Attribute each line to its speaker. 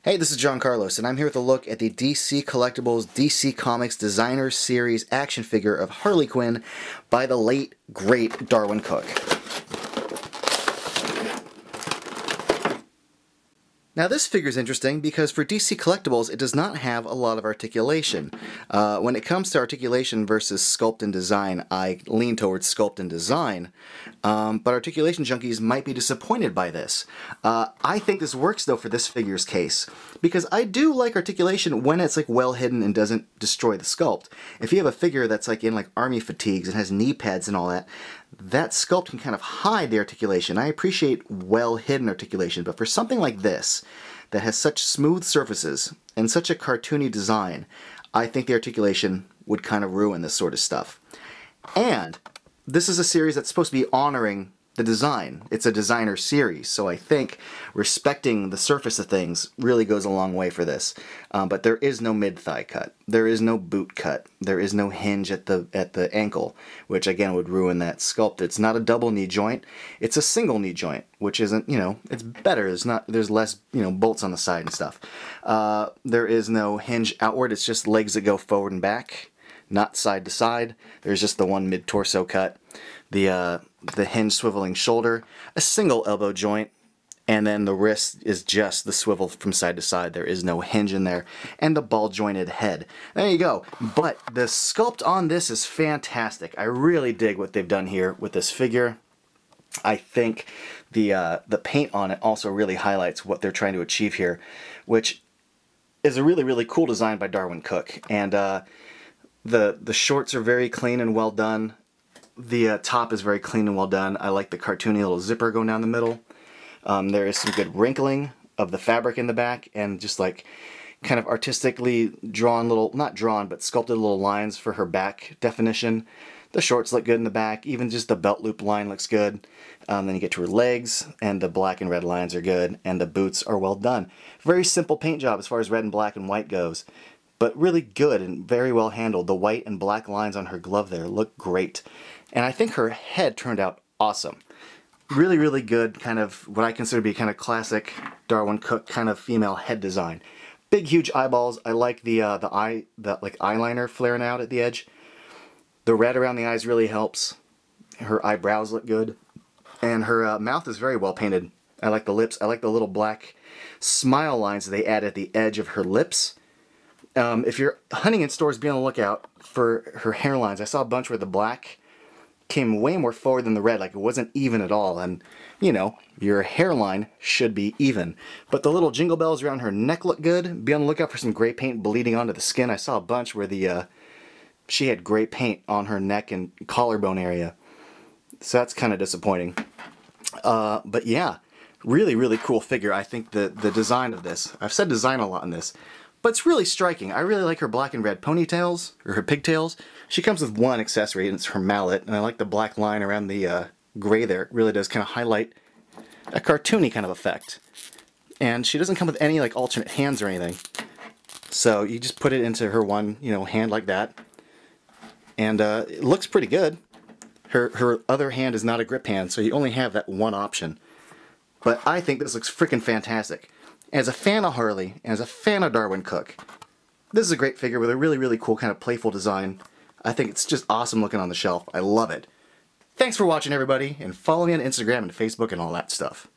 Speaker 1: Hey, this is John Carlos, and I'm here with a look at the DC Collectibles DC Comics Designer Series action figure of Harley Quinn by the late, great Darwyn Cooke. Now this figure is interesting because for DC Collectibles it does not have a lot of articulation. When it comes to articulation versus sculpt and design, I lean towards sculpt and design, but articulation junkies might be disappointed by this. I think this works though for this figure's case, because I do like articulation when it's like well hidden and doesn't destroy the sculpt. If you have a figure that's like in like army fatigues and has knee pads and all that, that sculpt can kind of hide the articulation. I appreciate well-hidden articulation, but for something like this, that has such smooth surfaces and such a cartoony design, I think the articulation would kind of ruin this sort of stuff. And this is a series that's supposed to be honoring the design. It's a designer series, so I think respecting the surface of things really goes a long way for this. But there is no mid-thigh cut. There is no boot cut. There is no hinge at the ankle, which again would ruin that sculpt. It's not a double knee joint. It's a single knee joint, which isn't, it's better. There's less, bolts on the side and stuff. There is no hinge outward. It's just legs that go forward and back, not side to side. There's just the one mid-torso cut. The hinge swiveling shoulder, a single elbow joint, and then the wrist is just the swivel from side to side. There is no hinge in there, and the ball jointed head. There you go. But the sculpt on this is fantastic. I really dig what they've done here with this figure. I think the paint on it also really highlights what they're trying to achieve here, which is a really, really cool design by Darwyn Cooke. And the shorts are very clean and well done. The top is very clean and well done. I like the cartoony little zipper going down the middle. There is some good wrinkling of the fabric in the back, and just like kind of artistically drawn little, not drawn, but sculpted little lines for her back definition. The shorts look good in the back. Even just the belt loop line looks good. Then you get to her legs, and the black and red lines are good, and the boots are well done. Very simple paint job as far as red and black and white goes, but really good and very well handled. The white and black lines on her glove there look great. And I think her head turned out awesome. Really, really good, kind of what I consider to be kind of classic Darwyn Cooke kind of female head design. Big, huge eyeballs. I like the like eyeliner flaring out at the edge. The red around the eyes really helps. Her eyebrows look good, and her mouth is very well painted. I like the lips. I like the little black smile lines that they add at the edge of her lips. If you're hunting in stores, be on the lookout for her hairlines. I saw a bunch where the black came way more forward than the red, like it wasn't even at all, and your hairline should be even. But the little jingle bells around her neck look good. Be on the lookout for some gray paint bleeding onto the skin. I saw a bunch where she had gray paint on her neck and collarbone area, so that's kind of disappointing. But yeah, really, really cool figure. I think the design of this, I've said design a lot in this, but it's really striking. I really like her black and red ponytails, or her pigtails. She comes with one accessory, and it's her mallet, and I like the black line around the gray there. It really does kind of highlight a cartoony kind of effect. And she doesn't come with any like alternate hands or anything. So you just put it into her one, hand like that. And it looks pretty good. Her other hand is not a grip hand, so you only have that one option. But I think this looks freaking fantastic. As a fan of Harley, and as a fan of Darwyn Cooke, this is a great figure with a really, really cool kind of playful design. I think it's just awesome looking on the shelf. I love it. Thanks for watching, everybody, and follow me on Instagram and Facebook and all that stuff.